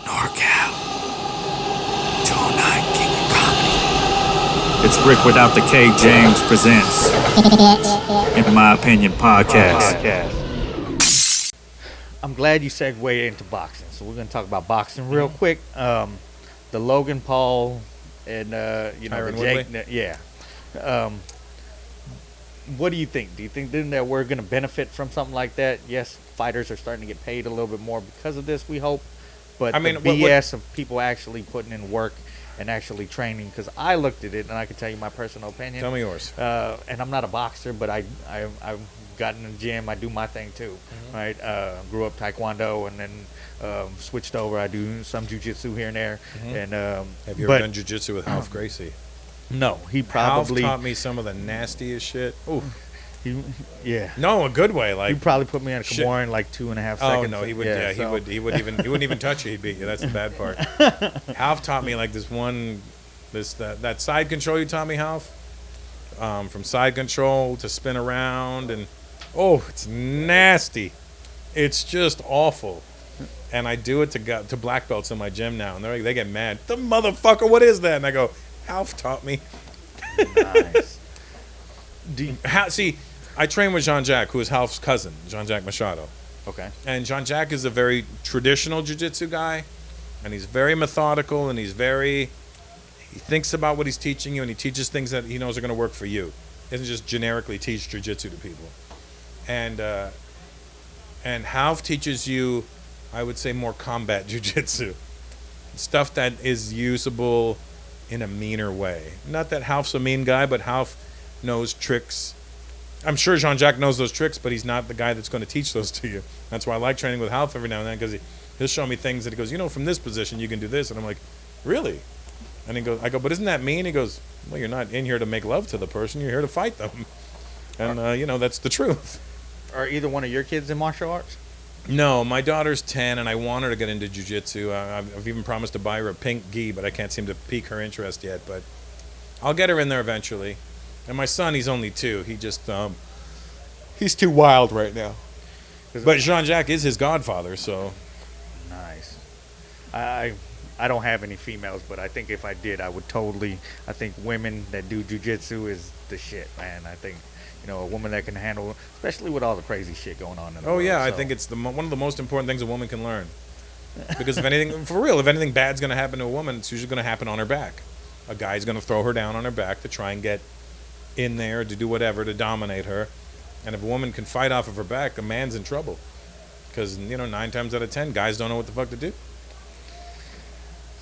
NorCal. 209 King of Comedy. It's Rick without the K. James presents, in my opinion, podcast. I'm glad you segued into boxing. So we're going to talk about boxing real quick. The Logan Paul and Tyron the Jake. Woodley? What do you think? Do you think then that we're going to benefit from something like that? Yes, fighters are starting to get paid a little bit more because of this, we hope. But the BS of people actually putting in work and actually training, because I looked at it and I can tell you my personal opinion. Tell me yours. And I'm not a boxer, but I've gotten in the gym. I do my thing too, right? Grew up Taekwondo and then switched over. I do some jiu-jitsu here and there. And Have you ever done jiu-jitsu with Ralph Gracie? No, he probably Ralph taught me some of the nastiest shit. Ooh. Yeah. No, a good way. Like he probably put me on a Kimura in like 2.5 seconds. Oh no, he would. Yeah, so. he wouldn't even touch you. He'd beat you. That's the bad part. Half taught me like that side control you taught me, Half. From side control to spin around, and it's nasty. It's just awful. And I do it to black belts in my gym now, and they get mad. The motherfucker, what is that? And I go, Half taught me. Nice. See, I train with Jean-Jacques, who is Half's cousin, Jean-Jacques Machado. Okay. And Jean-Jacques is a very traditional jiu-jitsu guy, and he's very methodical, and he thinks about what he's teaching you, and he teaches things that he knows are going to work for you. He doesn't just generically teach jiu-jitsu to people. And Half teaches you, I would say, more combat jiu-jitsu. Stuff that is usable in a meaner way. Not that Half's a mean guy, but Half knows tricks. I'm sure Jean-Jacques knows those tricks, but he's not the guy that's going to teach those to you. That's why I like training with Half every now and then, because he'll show me things that he goes, from this position you can do this, and I'm like, really? And I go, but isn't that mean? He goes, well, you're not in here to make love to the person, you're here to fight them, and that's the truth. Are either one of your kids in martial arts? No, my daughter's 10, and I want her to get into jiu-jitsu. I've even promised to buy her a pink gi, but I can't seem to pique her interest yet. But I'll get her in there eventually. And my son, he's only 2. He just, he's too wild right now. But Jean-Jacques is his godfather, so. Nice. I don't have any females, but I think if I did, I think women that do jiu-jitsu is the shit, man. I think, a woman that can handle, especially with all the crazy shit going on in the world. I think it's one of the most important things a woman can learn. Because if anything bad's going to happen to a woman, it's usually going to happen on her back. A guy's going to throw her down on her back to try and get in there, to do whatever, to dominate her. And if a woman can fight off of her back, a man's in trouble. Because, 9 times out of 10, guys don't know what the fuck to do.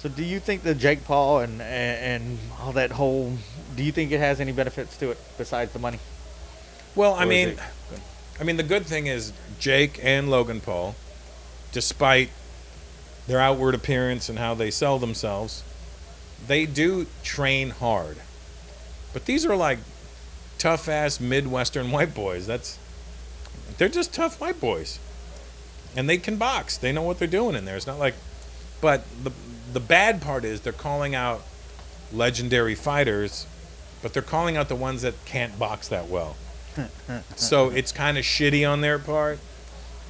So do you think that Jake Paul and all that whole, do you think it has any benefits to it besides the money? Well, I mean, the good thing is Jake and Logan Paul, despite their outward appearance and how they sell themselves, they do train hard. But these are like tough-ass Midwestern white boys. They're just tough white boys. And they can box. They know what they're doing in there. It's not like, but the bad part is they're calling out legendary fighters, but they're calling out the ones that can't box that well. So it's kind of shitty on their part.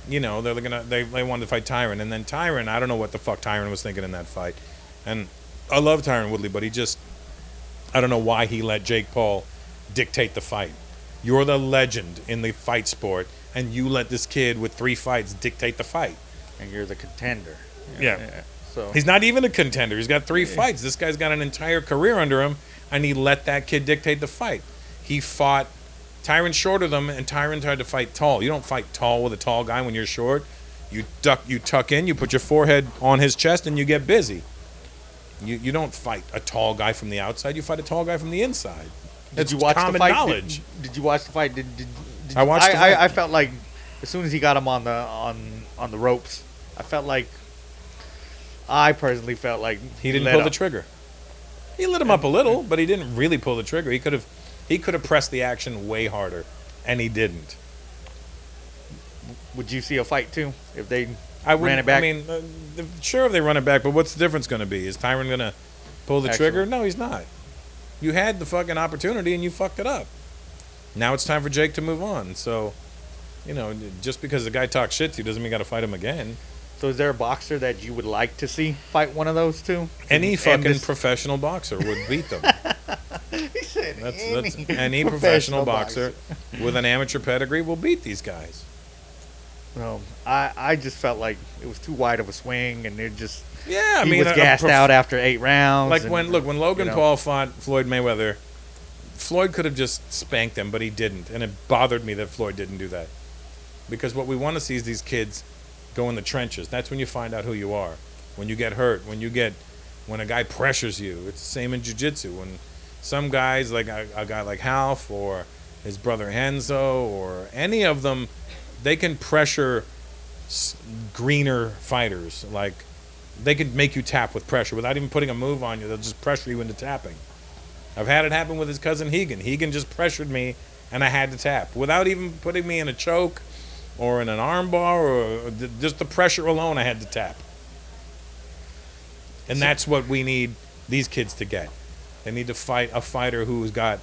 They wanted to fight Tyron, and then Tyron, I don't know what the fuck Tyron was thinking in that fight. And I love Tyron Woodley, but I don't know why he let Jake Paul dictate the fight. You're the legend in the fight sport, and you let this kid with 3 fights dictate the fight. And you're the contender. Yeah. So he's not even a contender. He's got 3 fights. This guy's got an entire career under him, and he let that kid dictate the fight. He fought Tyron shorter than him, and Tyron tried to fight tall. You don't fight tall with a tall guy when you're short. You tuck in, you put your forehead on his chest, and you get busy. You don't fight a tall guy from the outside. You fight a tall guy from the inside. That's common knowledge. Did you watch the fight? I watched the fight. I felt like as soon as he got him on the ropes, I personally felt like he didn't pull the trigger. He lit him up a little, but he didn't really pull the trigger. He could have pressed the action way harder, and he didn't. Would you see a fight too if they ran it back? I mean, sure, if they run it back, but what's the difference going to be? Is Tyron going to pull the trigger? No, he's not. You had the fucking opportunity, and you fucked it up. Now it's time for Jake to move on. So, just because the guy talks shit to you doesn't mean you got to fight him again. So is there a boxer that you would like to see fight one of those two? Any fucking professional boxer would beat them. He said That's any professional boxer with an amateur pedigree will beat these guys. No, I just felt like it was too wide of a swing, and it just he was gassed out after 8 rounds. Like when Logan Paul fought Floyd Mayweather, Floyd could have just spanked him, but he didn't, and it bothered me that Floyd didn't do that. Because what we want to see is these kids go in the trenches. That's when you find out who you are. When you get hurt, when a guy pressures you. It's the same in jiu-jitsu. When some guys, like a guy like Half or his brother Henzo or any of them, they can pressure greener fighters. Like, they can make you tap with pressure without even putting a move on you. They'll just pressure you into tapping. I've had it happen with his cousin Hegan. Hegan just pressured me, and I had to tap without even putting me in a choke or in an armbar, or just the pressure alone. I had to tap. And that's what we need these kids to get. They need to fight a fighter who's got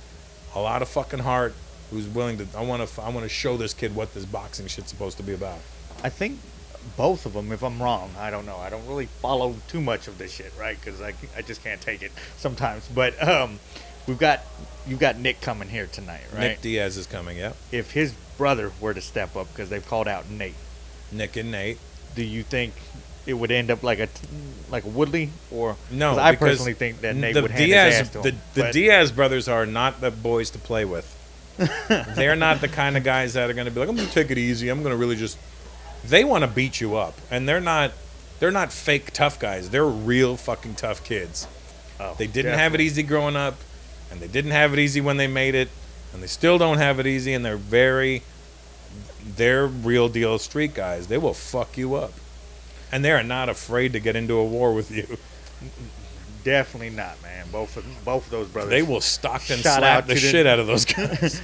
a lot of fucking heart, who's willing to. I want to show this kid what this boxing shit's supposed to be about. I think both of them, if I'm wrong, I don't know. I don't really follow too much of this shit, right? Because I just can't take it sometimes. But you've got Nick coming here tonight, right? Nick Diaz is coming, yeah. If his brother were to step up, because they've called out Nick and Nate, do you think it would end up like a Woodley? Or no? I personally think that Nate would hand his ass to him. The Diaz brothers are not the boys to play with. They're not the kind of guys that are going to be like, I'm going to take it easy. I'm going to really just. They want to beat you up, and they're not fake tough guys. They're real fucking tough kids. Oh, they didn't have it easy growing up, and they didn't have it easy when they made it, and they still don't have it easy, and they're real deal street guys. They will fuck you up, and they are not afraid to get into a war with you. Definitely not, man. Both of those brothers. They will stalk and slap the shit out of those guys.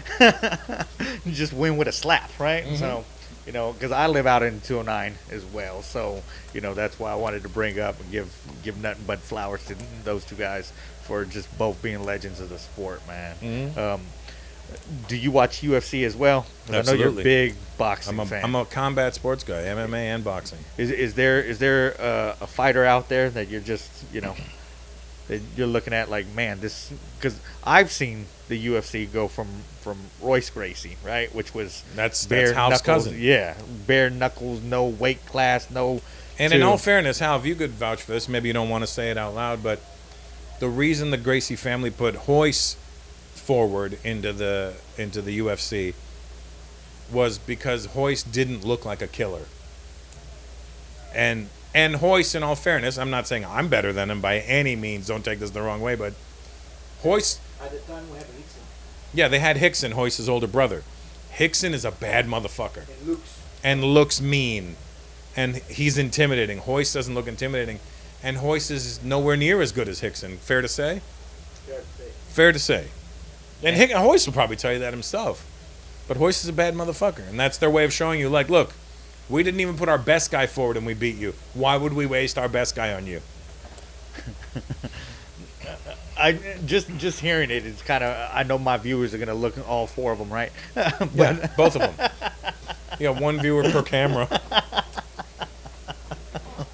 Just win with a slap, right? Mm-hmm. So, because I live out in 209 as well, so that's why I wanted to bring up and give nothing but flowers to those two guys for just both being legends of the sport, man. Mm-hmm. Do you watch UFC as well? Absolutely. I know you're a big boxing fan. I'm a combat sports guy, MMA and boxing. Is there a fighter out there that you're just that you're looking at like, man, this, because I've seen the UFC go from Royce Gracie, right, which was that's Hal's cousin, bare knuckles, no weight class, no. And in all fairness, Hal, if you could vouch for this, maybe you don't want to say it out loud, but the reason the Gracie family put Royce forward into the UFC was because Royce didn't look like a killer. And Royce, in all fairness, I'm not saying I'm better than him by any means. Don't take this the wrong way, but Royce. At the time, we had Hickson. Yeah, they had Hickson, Royce's older brother. Hickson is a bad motherfucker. And looks mean. And he's intimidating. Royce doesn't look intimidating. And Royce is nowhere near as good as Hickson. Fair to say? Fair to say. And Royce will probably tell you that himself. But Royce is a bad motherfucker. And that's their way of showing you, like, look, we didn't even put our best guy forward and we beat you. Why would we waste our best guy on you? I just hearing it, it's kind of, I know my viewers are going to look at all four of them, right? Yeah, both of them. You got one viewer per camera.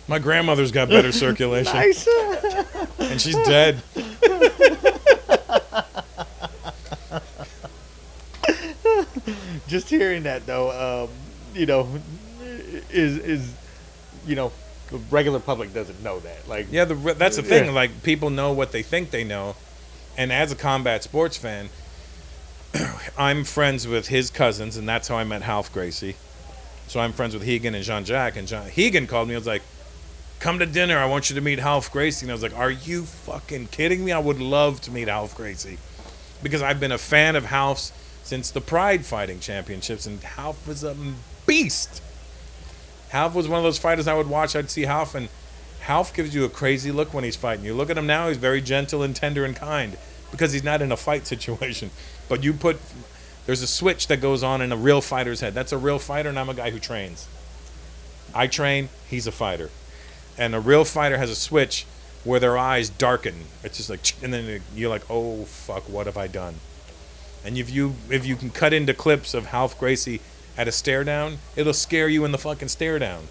My grandmother's got better circulation. Nice. And she's dead. Just hearing that though, is the regular public doesn't know that. Like, yeah, that's the thing. Yeah. Like, people know what they think they know, and as a combat sports fan, I'm friends with his cousins, and that's how I met Half Gracie. So I'm friends with Hegan and Jean-Jacques, and Hegan called me. I was like, "Come to dinner. I want you to meet Half Gracie." And I was like, "Are you fucking kidding me? I would love to meet Half Gracie, because I've been a fan of Half's since the Pride Fighting Championships, and Half was a beast." Half was one of those fighters I would watch. I'd see Half, and Half gives you a crazy look when he's fighting. You look at him now, he's very gentle and tender and kind because he's not in a fight situation. But there's a switch that goes on in a real fighter's head. That's a real fighter, and I'm a guy who trains. I train, he's a fighter. And a real fighter has a switch where their eyes darken. It's just like, and then you're like, oh, fuck, what have I done? And if you can cut into clips of Half Gracie at a stare down, it'll scare you in the fucking stare down.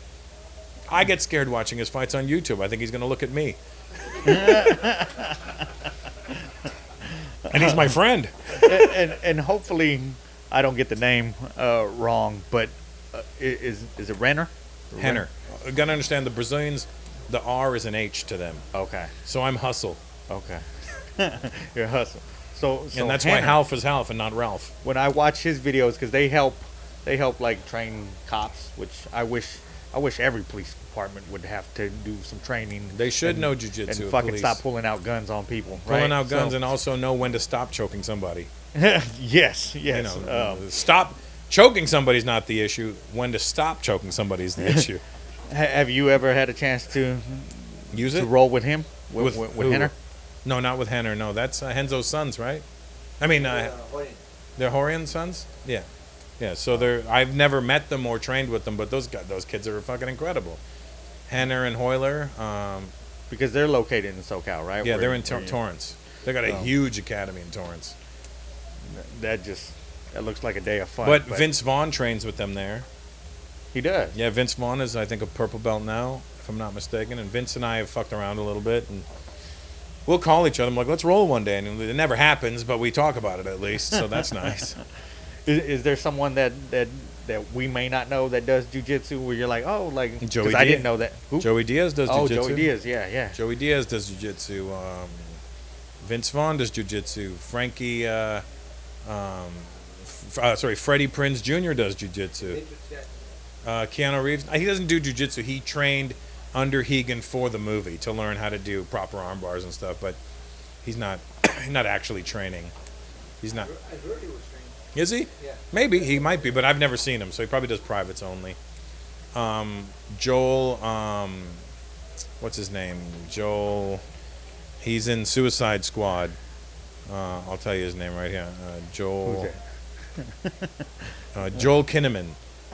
I get scared watching his fights on YouTube. I think he's going to look at me. And he's my friend. And hopefully, I don't get the name wrong, but is it Renner? Henner. You got to understand, the Brazilians, the R is an H to them. Okay. So I'm Hustle. Okay. You're Hustle. So and that's Henner, why Half is Half and not Ralph. When I watch his videos, because they help like train cops, which I wish every police department would have to do some training. They should know jiu-jitsu. And fucking police. stop pulling out guns on people. Pulling out guns and also know when to stop choking somebody. Yes. You know, stop choking somebody's not the issue. When to stop choking somebody's the issue. Have you ever had a chance to use it? To roll with him? With Henner? No, not with Henner. No, that's Henzo's sons, right? I mean, they're Horian sons? Yeah. Yeah, so I've never met them or trained with them, but those kids are fucking incredible. Henner and Hoyler. Because they're located in SoCal, right? Yeah, they're in Torrance. They got a huge academy in Torrance. That looks like a day of fun. But Vince Vaughn trains with them there. He does? Yeah, Vince Vaughn is, I think, a purple belt now, if I'm not mistaken. And Vince and I have fucked around a little bit, and we'll call each other. I'm like, let's roll one day. And it never happens, but we talk about it at least, so that's nice. Is there someone that we may not know that does jiu-jitsu where you're like, oh, like, Joey Diaz. I didn't know that. Who? Joey Diaz does jiu-jitsu. Oh, Joey Diaz, yeah. Joey Diaz does jiu-jitsu. Vince Vaughn does jiu-jitsu. Freddie Prinze Jr. does jiu-jitsu. Keanu Reeves, he doesn't do jiu-jitsu. He trained under Hegan for the movie to learn how to do proper arm bars and stuff, but he's not actually training. He's not. I've heard he was training. Is he? Yeah. Maybe. He might be, but I've never seen him, so he probably does privates only. Joel, what's his name? Joel, he's in Suicide Squad. I'll tell you his name right here. Joel. Joel Kinnaman.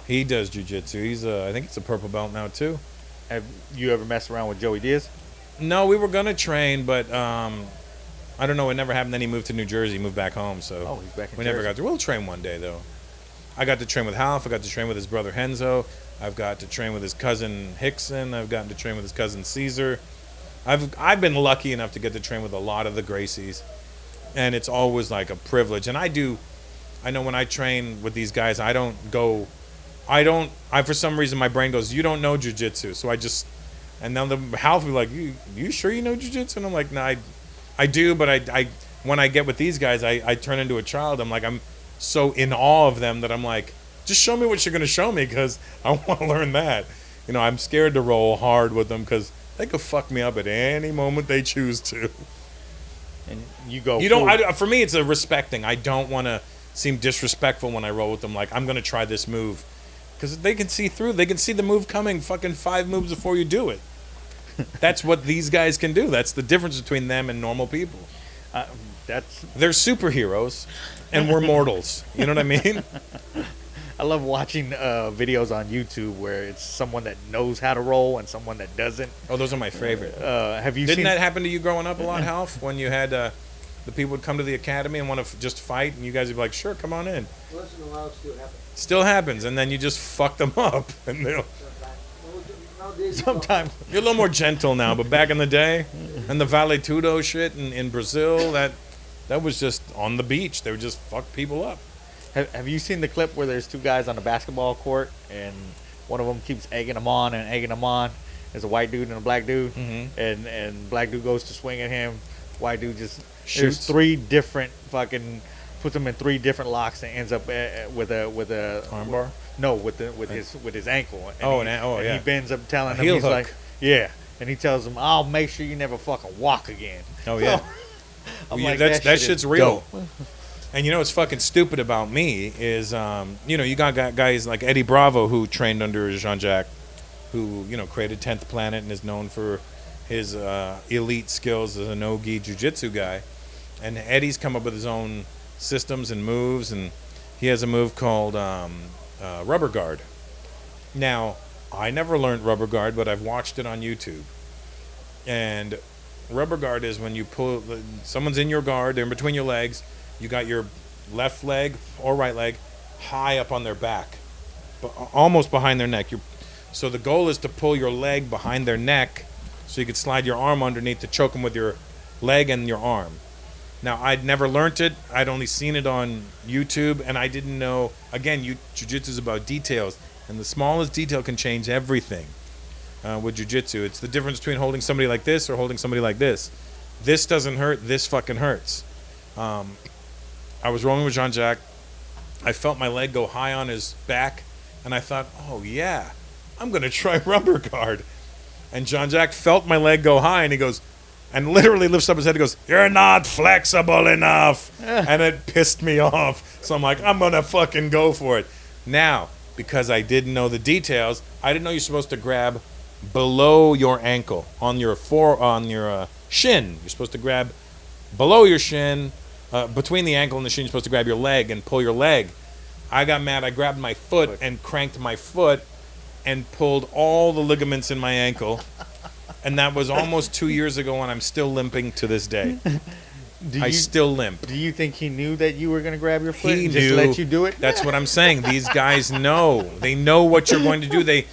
He does jiu-jitsu. He's I think he's a purple belt now too. Have you ever messed around with Joey Diaz? No, we were gonna train, but I don't know. It never happened. Then he moved to New Jersey, moved back home. So he's back in we Jersey. never got to. We'll train one day though. I got to train with Half. I got to train with his brother Henzo. I've got to train with his cousin Hickson. I've gotten to train with his cousin Caesar. I've been lucky enough to get to train with a lot of the Gracies, and it's always like a privilege. And I know when I train with these guys, I for some reason my brain goes, you don't know jiu-jitsu. So and then the Half will be like, you sure you know jiu-jitsu? And I'm like, no, I do, but I when I get with these guys, I turn into a child. I'm so in awe of them that I'm like, just show me what you're going to show me because I want to learn that. You know, I'm scared to roll hard with them because they could fuck me up at any moment they choose to. And you go. For me, it's a respect thing. I don't want to seem disrespectful when I roll with them. Like, I'm going to try this move. Because they can see through. They can see the move coming fucking 5 moves before you do it. That's what these guys can do. That's the difference between them and normal people. They're superheroes, and we're mortals. You know what I mean? I love watching videos on YouTube where it's someone that knows how to roll and someone that doesn't. Oh, those are my favorite. Didn't that happen to you growing up a lot, Half? When you had the people would come to the academy and want to just fight, and you guys would be like, "Sure, come on in." Once in a while, it still happens. Still happens, and then you just fuck them up, and they'll. Sometimes you're a little more gentle now, but back in the day, and the Vale Tudo shit in Brazil, that was just on the beach. They would just fuck people up. Have you seen the clip where there's 2 guys on a basketball court and one of them keeps egging them on? There's a white dude and a black dude, and black dude goes to swing at him. White dude just shoots 3 different fucking puts him in 3 different locks and ends up with a armbar. No, with his ankle. And he bends up telling him, heel he's hook. like, yeah, and he tells him, I'll make sure you never fucking walk again. Oh yeah, I'm like, that shit's real. Dope. And you know what's fucking stupid about me is, you got guys like Eddie Bravo who trained under Jean-Jacques, who created 10th Planet and is known for his elite skills as a no-gi jiu-jitsu guy. And Eddie's come up with his own systems and moves, and he has a move called rubber guard. Now, I never learned rubber guard, but I've watched it on YouTube. And rubber guard is when you pull, someone's in your guard, they're in between your legs, you got your left leg or right leg high up on their back, but almost behind their neck. You're So the goal is to pull your leg behind their neck so you could slide your arm underneath to choke them with your leg and your arm. Now, I'd never learned it. I'd only seen it on YouTube, and I didn't know. Again, jiu-jitsu is about details, and the smallest detail can change everything with jiu-jitsu. It's the difference between holding somebody like this or holding somebody like this. This doesn't hurt. This fucking hurts. I was rolling with Jean-Jacques. I felt my leg go high on his back, and I thought, oh, yeah, I'm going to try rubber guard. And Jean-Jacques felt my leg go high, and he goes, and literally lifts up his head and goes, "You're not flexible enough." And it pissed me off. So I'm like, I'm going to fucking go for it. Now, because I didn't know the details, I didn't know you're supposed to grab below your ankle, on your shin. You're supposed to grab below your shin, between the ankle and the shin. You're supposed to grab your leg and pull your leg. I got mad. I grabbed my foot and cranked my foot and pulled all the ligaments in my ankle. And that was almost 2 years ago, and I'm still limping to this day. I still limp. Do you think he knew that you were going to grab your foot He and knew. just let you do it? That's what I'm saying. These guys know. They know what you're going to do.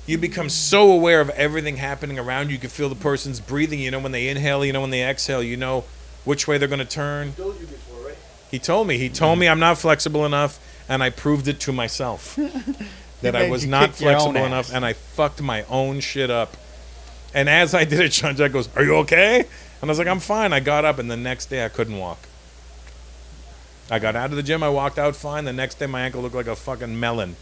You become so aware of everything happening around you. You can feel the person's breathing. You know when they inhale. You know when they exhale. You know which way they're going to turn. Told you before, right? He told me. He told me I'm not flexible enough, and I proved it to myself that I was not flexible enough, and I fucked my own shit up. And as I did it, Jean-Jacques goes, "Are you okay?" And I was like, "I'm fine." I got up, and the next day I couldn't walk. I got out of the gym. I walked out fine. The next day my ankle looked like a fucking melon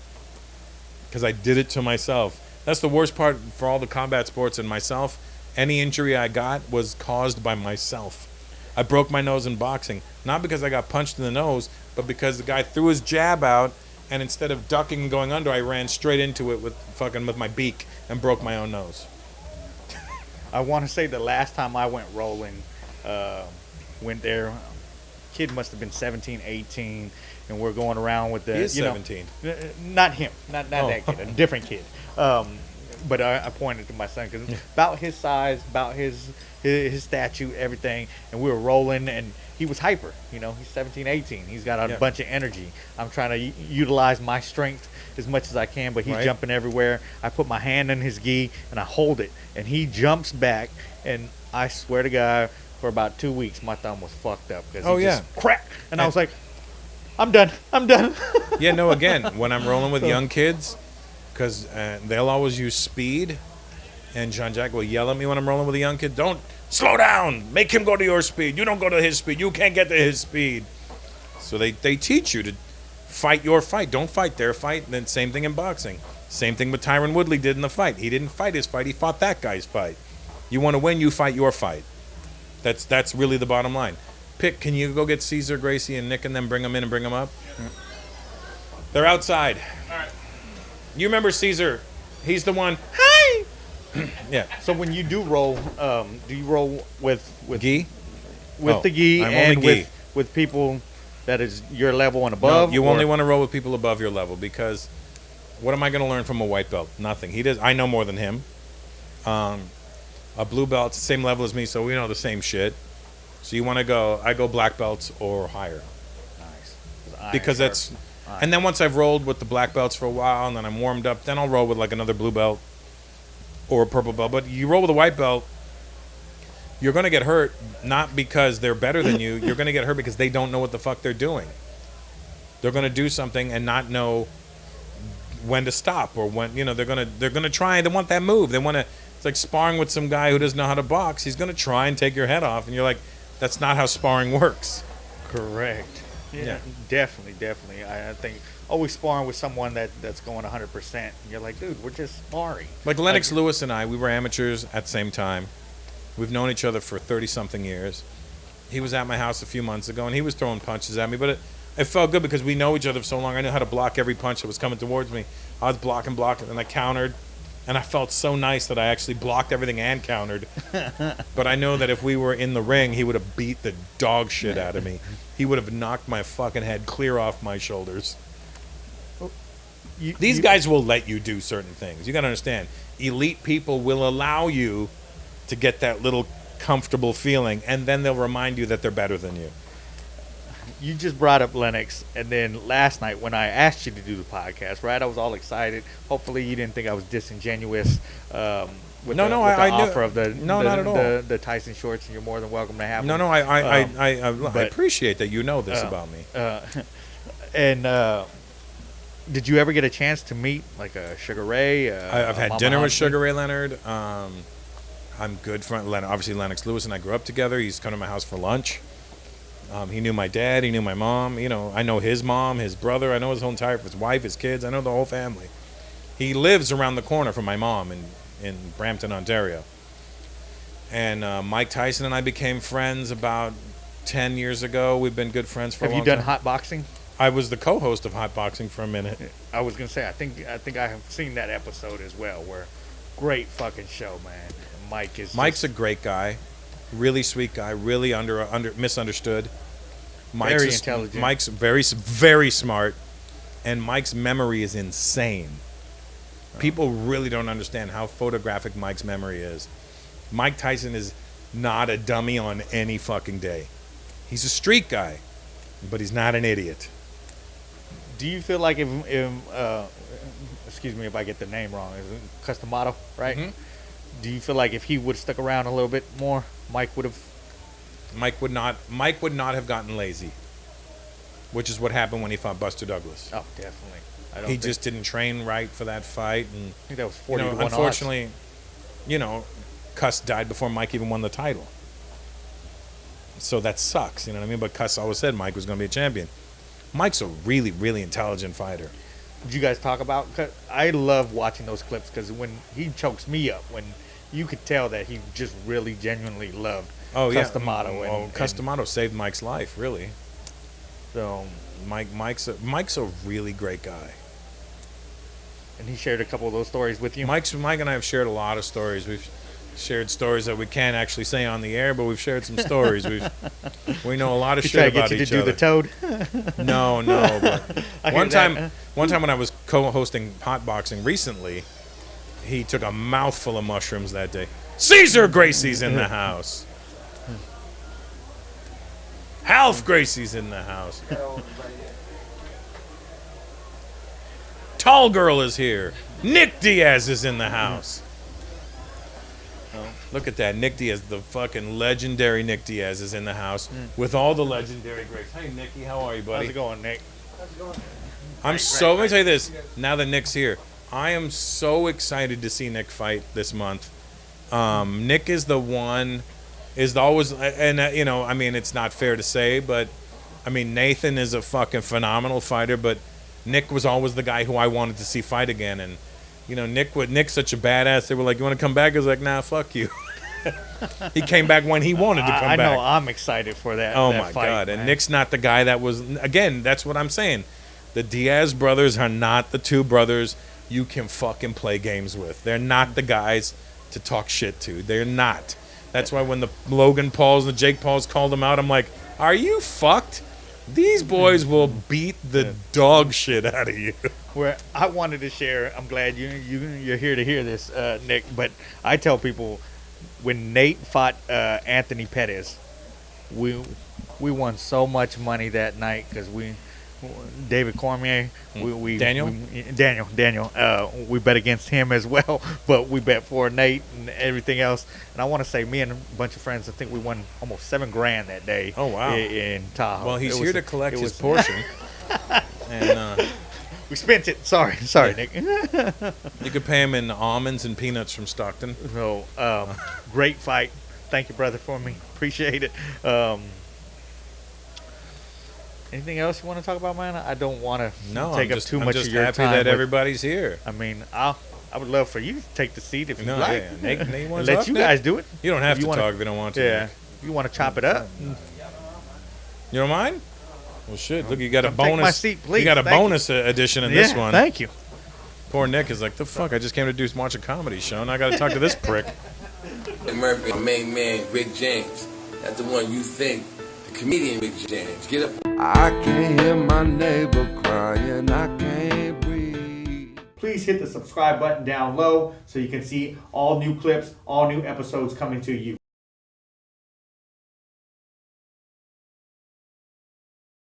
because I did it to myself. That's the worst part for all the combat sports and myself. Any injury I got was caused by myself. I broke my nose in boxing, not because I got punched in the nose, but because the guy threw his jab out, and instead of ducking and going under, I ran straight into it with my beak and broke my own nose. I want to say the last time I went rolling, went there, kid must have been 17, 18, and we're going around with the... He is 17. Not him. Not that kid. A different kid. But I pointed to my son because about his size, about his statue, everything, and we were rolling, and he was hyper. He's 17, 18. He's got a bunch of energy. I'm trying to utilize my strength as much as I can, but he's jumping everywhere. I put my hand in his gi, and I hold it, and he jumps back, and I swear to God, for about 2 weeks, my thumb was fucked up because just crack, and I was like, I'm done. Yeah, no, again, when I'm rolling with young kids, because they'll always use speed, and Jean-Jacques will yell at me when I'm rolling with a young kid, "Don't slow down, make him go to your speed. You don't go to his speed. You can't get to his speed." So they teach you to fight your fight. Don't fight their fight. And then same thing in boxing. Same thing with Tyron Woodley did in the fight. He didn't fight his fight. He fought that guy's fight. You want to win, you fight your fight. That's really the bottom line. Pick, can you go get Caesar, Gracie, and Nick and them, bring them in and bring them up? They're outside. All right. You remember Caesar. He's the one. Hi! Yeah. So when you do roll, do you roll with gi? With the gi I'm and only gi. with people that is your level and above? No, you only want to roll with people above your level, because what am I going to learn from a white belt? Nothing. I know more than him. A blue belt's the same level as me, so we know the same shit. So you want to go, I go black belts or higher. Nice. Because that's, and then once I've rolled with the black belts for a while and then I'm warmed up, then I'll roll with like another blue belt or a purple belt. But you roll with a white belt, you're going to get hurt, not because they're better than you. You're going to get hurt because they don't know what the fuck they're doing. They're going to do something and not know when to stop, or when, they're going to try. They want that move. They want to. It's like sparring with some guy who doesn't know how to box. He's going to try and take your head off, and you're like, that's not how sparring works. Correct. Yeah. Definitely. I think always sparring with someone that's going 100%. And you're like, dude, we're just sparring. Like Lennox Lewis and I, we were amateurs at the same time. We've known each other for 30-something years. He was at my house a few months ago, and he was throwing punches at me, but it felt good because we know each other for so long. I knew how to block every punch that was coming towards me. I was blocking, and I countered, and I felt so nice that I actually blocked everything and countered. But I know that if we were in the ring, he would have beat the dog shit out of me. He would have knocked my fucking head clear off my shoulders. These guys will let you do certain things. You got to understand. Elite people will allow you to get that little comfortable feeling, and then they'll remind you that they're better than you. you just brought up Lennox, and then last night when I asked you to do the podcast, right? I was all excited. Hopefully, you didn't think I was disingenuous with the offer of the Tyson shorts, and you're more than welcome to have them. I appreciate that you know this about me. Did you ever get a chance to meet like a Sugar Ray? I've had dinner with Sugar Ray Leonard. I'm good friend. Obviously, Lennox Lewis and I grew up together. He's come to my house for lunch. He knew my dad. He knew my mom. You know, I know his mom, his brother. I know his wife, his kids. I know the whole family. He lives around the corner from my mom in Brampton, Ontario. And Mike Tyson and I became friends about 10 years ago. We've been good friends for a long time. Have you done hot boxing? I was the co-host of Hot Boxing for a minute. I was gonna say I think I have seen that episode as well. Where great fucking show, man. Mike's a great guy, really sweet guy, really misunderstood. Very intelligent. Mike's very very smart, and Mike's memory is insane. People really don't understand how photographic Mike's memory is. Mike Tyson is not a dummy on any fucking day. He's a street guy, but he's not an idiot. Do you feel like if excuse me if I get the name wrong, is it Customato, right? Mm-hmm. Do you feel like if he would have stuck around a little bit more, Mike would not have gotten lazy, which is what happened when he fought Buster Douglas. Oh, definitely. He just didn't train right for that fight, and I think that was 40 to 1 unfortunately, Cuss died before Mike even won the title. So that sucks, you know what I mean? But Cuss always said Mike was going to be a champion. Mike's a really, really intelligent fighter. Did you guys talk about? I love watching those clips because when he chokes me up, when you could tell that he just really genuinely loved Customato. Customato saved Mike's life, really. So Mike's a really great guy. And he shared a couple of those stories with you? Mike and I have shared a lot of stories. We've shared stories that we can't actually say on the air, but we've shared some stories. We know a lot of shit about each other. Try to get you to do the toad? No. But one time when I was co-hosting Hot Boxing recently, he took a mouthful of mushrooms that day. Caesar Gracie's in the house. Half Gracie's in the house. Tall Girl is here. Nick Diaz is in the house. Look at that. Nick Diaz, the fucking legendary Nick Diaz is in the house with all the legendary greats. Hey, Nicky, how are you, buddy? How's it going, Nick? Let me tell you this. Now that Nick's here, I am so excited to see Nick fight this month. Nick is the one, it's not fair to say, but, Nathan is a fucking phenomenal fighter, but Nick was always the guy who I wanted to see fight again, and Nick's such a badass. They were like, "You want to come back?" I was like, "Nah, fuck you." He came back when he wanted to come back. I know. I'm excited for that. Oh that my fight, god! Man. And Nick's not the guy that was. Again, that's what I'm saying. The Diaz brothers are not the two brothers you can fucking play games with. They're not the guys to talk shit to. They're not. That's why when the Logan Pauls and the Jake Pauls called them out, I'm like, "Are you fucked? These boys will beat the dog shit out of you." Where I wanted to share, I'm glad you're here to hear this, Nick. But I tell people, when Nate fought Anthony Pettis, we won so much money that night because David Cormier, Daniel, we bet against him as well, but we bet for Nate and everything else. And I want to say, me and a bunch of friends, I think we won almost $7,000 that day. Oh wow! In Tahoe. Well, he's here to collect his portion. And we spent it. Sorry, Nick. You could pay him in almonds and peanuts from Stockton. So, great fight. Thank you, brother, for me. Appreciate it. Anything else you want to talk about, man? I don't want to take up too much of your time. I'm just happy that everybody's here. I would love for you to take the seat if you like. Yeah. Nate wants let you guys do it. You don't have to talk if you don't want to. Yeah. If you want to chop it up. You don't mind? Well, shit. Look, you got a bonus. Take my seat, please. You got a bonus edition in this one. Thank you. Poor Nick is like, the fuck? I just came to watch a comedy show, and I got to talk to this prick. Murphy, my main man, Ric James. That's the one you think. The comedian Ric James. Get up. I can't hear my neighbor crying. I can't breathe. Please hit the subscribe button down low so you can see all new clips, all new episodes coming to you.